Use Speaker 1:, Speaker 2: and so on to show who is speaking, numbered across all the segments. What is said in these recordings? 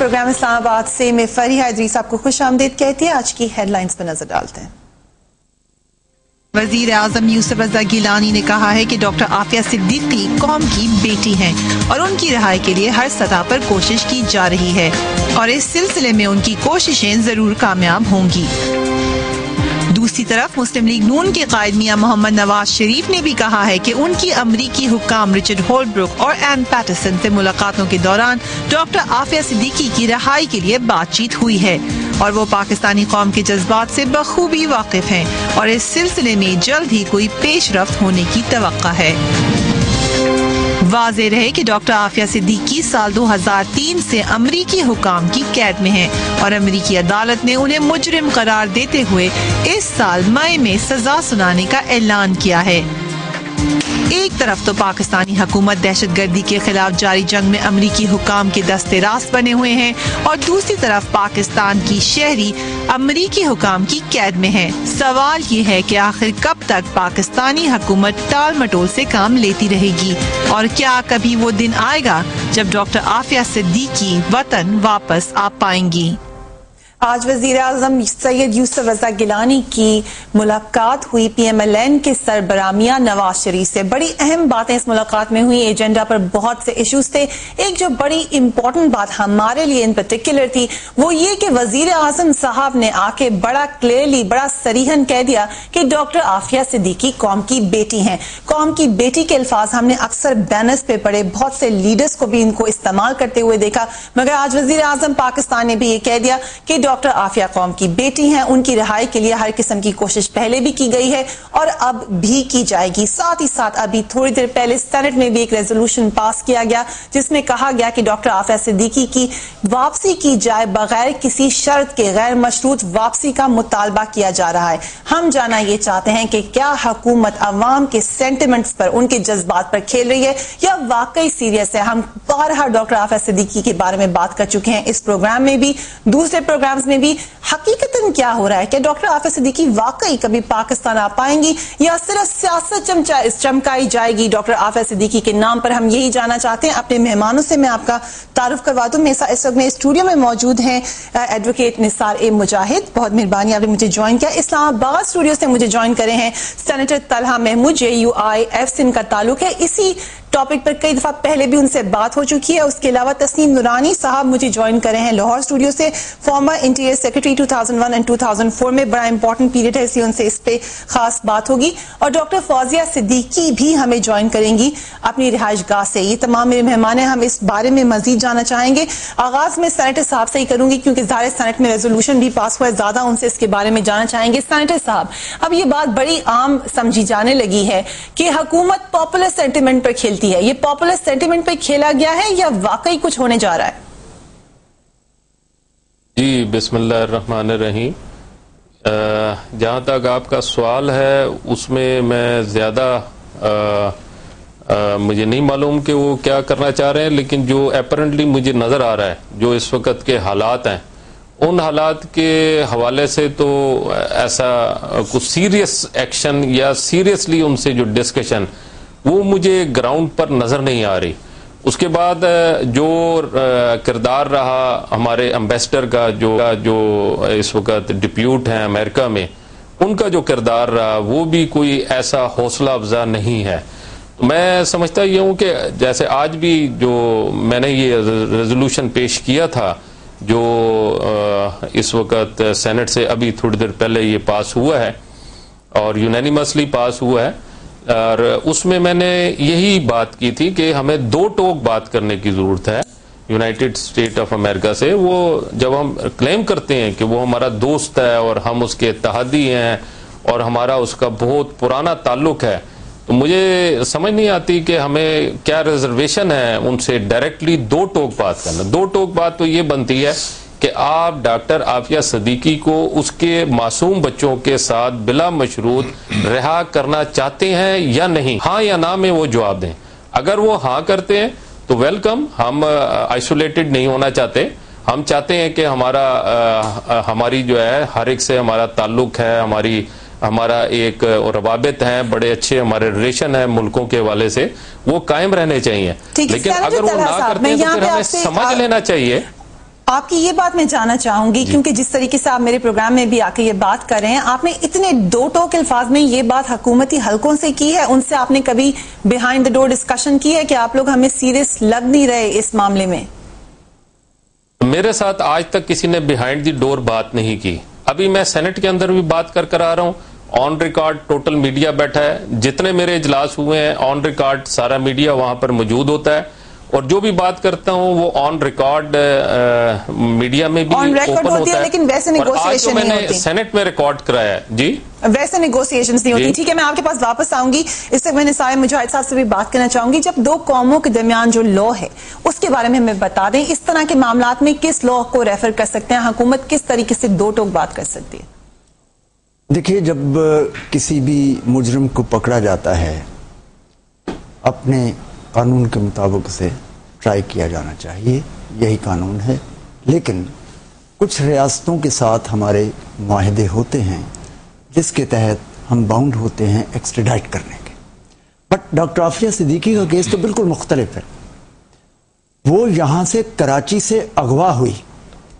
Speaker 1: Programme Islamabad से मैं फरीहा इदरीस आपको खुश आमदीद कहती है। आज की हेडलाइंस पर नजर डालते हैं। वजीर आजम यूसुफ रजा गिलानी ने कहा है कि डॉक्टर आफिया सिद्दीकी कौम की बेटी हैं और उनकी रिहाई के लिए हर सतह पर कोशिश की जा रही है और इस सिलसिले में उनकी कोशिशें जरूर कामयाब होंगी। दूसरी तरफ मुस्लिम लीग नून के कायद मियां मोहम्मद नवाज शरीफ ने भी कहा है कि उनकी अमरीकी हुक्काम रिचर्ड होलब्रुक और एन पैटरसन से मुलाकातों के दौरान डॉक्टर आफिया सिद्दीकी की रिहाई के लिए बातचीत हुई है और वो पाकिस्तानी कौम के जज्बात से बखूबी वाकिफ हैं और इस सिलसिले में जल्द ही कोई पेशरफ्त होने की तवक्का है। वाज़ेह रहे कि डॉक्टर आफिया सिद्दीकी साल 2003 से अमरीकी हुकाम की कैद में हैं और अमरीकी अदालत ने उन्हें मुजरिम करार देते हुए इस साल मई में सजा सुनाने का ऐलान किया है। एक तरफ तो पाकिस्तानी हुकूमत दहशतगर्दी के खिलाफ जारी जंग में अमरीकी हुकाम के दस्ते रास्त बने हुए हैं और दूसरी तरफ पाकिस्तान की शहरी अमरीकी हुकाम की कैद में है। सवाल ये है कि आखिर कब तक पाकिस्तानी हुकूमत टाल मटोल से काम लेती रहेगी और क्या कभी वो दिन आएगा जब डॉक्टर आफिया सिद्दीकी वतन वापस आ पाएंगी। आज वजीर आजम सैयद यूसुफ रजा गिलानी की मुलाकात हुई। PMLN के सरबराह मियां नवाज शरीफ से बड़ी अहम बातें इस मुलाकात में हुई। एजेंडा पर बहुत से इश्यूज थे। एक जो बड़ी इंपॉर्टेंट बात हमारे लिए इन पर्टिकुलर थी वो ये कि वजीर आजम साहब ने आके बड़ा क्लियरली बड़ा सरीहन कह दिया कि डॉक्टर आफिया सिद्दीकी कौम की बेटी हैं। कौम की बेटी के अल्फाज हमने अक्सर बैनर्स पे पढ़े, बहुत से लीडर्स को भी इनको इस्तेमाल करते हुए देखा, मगर आज वजीर आजम पाकिस्तान ने भी ये कह दिया कि डॉक्टर आफिया कौम की बेटी हैं। उनकी रिहाई के लिए हर किस्म की कोशिश पहले भी की गई है और अब भी की जाएगी। साथ ही साथ अभी थोड़ी देर पहले सेनेट में भी एक रेजोल्यूशन पास किया गया जिसमें कहा गया कि डॉक्टर आफिया सिद्दीकी की वापसी की जाए, बगैर किसी शर्त के गैर मशरूत वापसी का मुतालबा किया जा रहा है। हम जानना ये चाहते हैं कि क्या हुकूमत अवाम के सेंटिमेंट्स पर, उनके जज्बात पर खेल रही है या वाकई सीरियस है। हम बारहा डॉक्टर आफिया सिद्दीकी के बारे में बात कर चुके हैं, इस प्रोग्राम में भी, दूसरे प्रोग्राम्स में भी। हकीकतन क्या हो रहा है? क्या डॉक्टर आफिया सिद्दीकी वाकई कभी पाकिस्तान आ पाएंगी या सिर्फ सियासत चमकाई जाएगी डॉक्टर आफिया सिद्दीकी के नाम पर? हम यही जानना चाहते हैं। अपने मेहमानों से मैं आपका तारुफ करवा दूं। इस वक्त में स्टूडियो में मौजूद हैं एडवोकेट निसार ए मुजाहिद, बहुत मेहरबानी आपने मुझे ज्वाइन किया। इस्लामाबाद स्टूडियो से मुझे ज्वाइन करे हैं सेनेटर तलहा महमूद, JUIF से इनका ताल्लुक है। इसी टॉपिक पर कई दफा पहले भी उनसे बात हो चुकी है। उसके अलावा तस्नीम नूरानी साहब मुझे ज्वाइन करे हैं लाहौर स्टूडियो से, फॉर्मर इंटीरियर सेक्रेटरी 2001 एंड 2004 में, बड़ा इंपॉर्टेंट पीरियड है इसलिए उनसे इस पे खास बात होगी। और डॉक्टर फौजिया सिद्दीकी भी हमें ज्वाइन करेंगी अपनी रिहाइशगाह से। ये तमाम मेरे मेहमान हैं। हम इस बारे में मजीद जानना चाहेंगे। आगाज में सेनेटर साहब से ही करूंगी क्योंकि ज़ाहिर सेनेट में रेजोल्यूशन भी पास हुआ है, ज्यादा उनसे इसके बारे में जानना चाहेंगे। सेनेटर साहब, अब ये बात बड़ी आम समझी जाने लगी है कि हुकूमत पॉपुलर सेंटिमेंट पर खेलती है। ये पॉपुलर सेंटिमेंट पे खेला गया है या वाकई कुछ होने जा रहा है?
Speaker 2: जी, बिस्मिल्लाहिर्रहमानिर्रहीम। जहाँ तक आपका सवाल है उसमें मैं ज़्यादा मुझे नहीं मालूम कि वो क्या करना चाह रहे हैं, लेकिन जो अपरेंटली मुझे नज़र आ रहा है, जो इस वक्त के हालात हैं, उन हालात के हवाले से तो ऐसा कुछ सीरियस एक्शन या सीरियसली उनसे जो डिस्कशन वो मुझे ग्राउंड पर नजर नहीं आ रही। उसके बाद जो किरदार रहा हमारे एम्बेसडर का, जो इस वक्त डिप्यूट हैं अमेरिका में, उनका जो किरदार रहा वो भी कोई ऐसा हौसला अफजा नहीं है। मैं समझता ये हूँ कि जैसे आज भी जो मैंने ये रेजोल्यूशन पेश किया था जो इस वक्त सेनेट से अभी थोड़ी देर पहले ये पास हुआ है और यूनानिमसली पास हुआ है, और उसमें मैंने यही बात की थी कि हमें दो टोक बात करने की जरूरत है यूनाइटेड स्टेट ऑफ अमेरिका से। वो जब हम क्लेम करते हैं कि वो हमारा दोस्त है और हम उसके इत्तेहादी हैं और हमारा उसका बहुत पुराना ताल्लुक है, तो मुझे समझ नहीं आती कि हमें क्या रिजर्वेशन है उनसे डायरेक्टली दो टोक बात करना। दो टोक बात तो ये बनती है कि आप डॉक्टर आफिया सिद्दीकी को उसके मासूम बच्चों के साथ बिला मशरूत रिहा करना चाहते हैं या नहीं, हाँ या ना में वो जवाब दें। अगर वो हाँ करते हैं तो वेलकम, हम आइसोलेटेड नहीं होना चाहते। हम चाहते हैं कि हमारी जो है हर एक से हमारा ताल्लुक है, हमारा एक रवाबित है, बड़े अच्छे हमारे रिलेशन है मुल्कों के हवाले से, वो कायम रहने चाहिए। लेकिन अगर वो ना करते हैं तो फिर हमें समझ लेना चाहिए
Speaker 3: آپ کی یہ بات میں جاننا چاہوں گی کیونکہ جس طریقے سے آپ میرے پروگرام میں بھی آ کے یہ بات کر رہے ہیں، آپ نے اتنے دو ٹوک الفاظ میں یہ بات حکومتی حلقوں سے کی ہے، ان سے آپ نے کبھی بیہائنڈ دا ڈور ڈسکشن کی ہے کہ آپ لوگ ہمیں سیریس لگ نہیں رہے اس معاملے میں؟
Speaker 2: میرے ساتھ آج تک کسی نے بیہائنڈ دی ڈور بات نہیں کی. ابھی میں سینٹ کے اندر بھی بات کر آ رہا ہوں، آن ریکارڈ ٹوٹل میڈیا بیٹھا ہے، جتنے میرے اجلاس ہوئے ہیں آن ریکارڈ سارا میڈیا وہاں پر موجود ہوتا ہے، اور جو بھی بات کرتا ہوں وہ آن ریکارڈ میڈیا میں بھی اوپن ہوتا ہے.
Speaker 3: لیکن ویسے نیگوشیشن
Speaker 2: میں نے سینٹ میں ریکارڈ کرایا ہے. جی
Speaker 3: ویسے نیگوشیشنز نہیں ہوتی. ٹھیک ہے، میں آپ کے پاس واپس آؤں گی. اس سے میں نے صاحب مجاہد صاحب سے بھی بات کرنا چاہوں گی. جب دو قوموں کے درمیان جو لا ہے اس کے بارے میں ہمیں بتا دیں، اس طرح کے معاملات میں کس لا کو ریفر کر سکتے ہیں، حکومت کس طریقے سے دو ٹوک بات کر سکتی ہے؟
Speaker 4: دیکھیے، جب کسی بھی مجرم کو پکڑا جاتا ہے اپنے قانون کے مطابق سے ٹرائی کیا جانا چاہیے، یہی قانون ہے. لیکن کچھ ریاستوں کے ساتھ ہمارے معاہدے ہوتے ہیں جس کے تحت ہم باؤنڈ ہوتے ہیں ایکسٹریڈائٹ کرنے کے. بٹ ڈاکٹر عافیہ صدیقی کا کیس تو بالکل مختلف ہے. وہ یہاں سے کراچی سے اغوا ہوئی،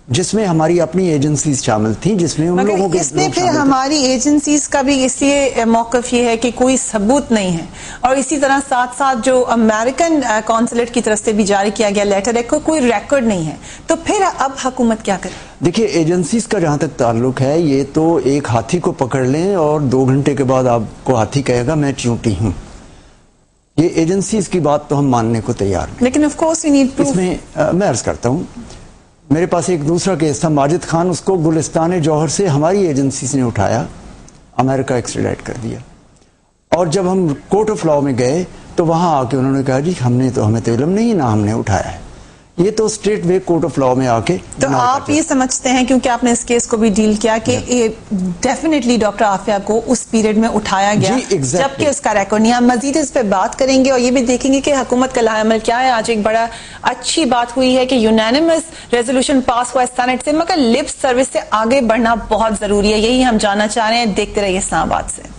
Speaker 4: جس میں ہماری اپنی ایجنسیز شامل تھیں، جس میں ان لوگوں کے
Speaker 3: اس میں پھر ہماری ایجنسیز کا بھی اس لیے موقف یہ ہے کہ کوئی ثبوت نہیں ہے، اور اسی طرح ساتھ ساتھ جو امریکن قونصلیٹ کی طرف سے بھی جاری کیا گیا لیٹر ہے کوئی ریکارڈ نہیں ہے. تو پھر اب حکومت کیا کرے؟
Speaker 4: دیکھیے، ایجنسیز کا جہاں تک تعلق ہے، یہ تو ایک ہاتھی کو پکڑ لیں اور 2 گھنٹے کے بعد آپ کو ہاتھی کہے گا میں چیونٹی ہوں. یہ ایجنسیز کی بات تو ہم ماننے کو تیار ہیں،
Speaker 3: لیکن of course we need proof.
Speaker 4: اس میں میں عرض کرتا ہوں، میرے پاس ایک دوسرا کیس تھا ماجد خان، اس کو گلستان جوہر سے ہماری ایجنسیز نے اٹھایا، امریکہ ایکسٹریڈائٹ کر دیا. اور جب ہم کورٹ آف لا میں گئے تو وہاں آ کے انہوں نے کہا جی ہمیں تو علم نہیں، نہ ہم نے اٹھایا ہے. یہ تو straightaway court of law میں آ کے.
Speaker 3: تو آپ یہ سمجھتے ہیں کیونکہ آپ نے اس کیس کو بھی ڈیل کیا کہ ڈیفینیٹلی ڈاکٹر عافیہ کو اس پیریڈ میں اٹھایا گیا جبکہ اس کا ریکارڈ نہیں. ہم مزید اس پہ بات کریں گے اور یہ بھی دیکھیں گے کہ حکومت کا لائحہ عمل کیا ہے. آج ایک بڑا اچھی بات ہوئی ہے کہ یونینیمس ریزولوشن پاس ہوا ہے سینٹ سے، مگر لپ سروس سے آگے بڑھنا بہت ضروری ہے. یہی ہم جاننا چاہ رہے ہیں. دیکھتے رہیے اسلام آباد سے.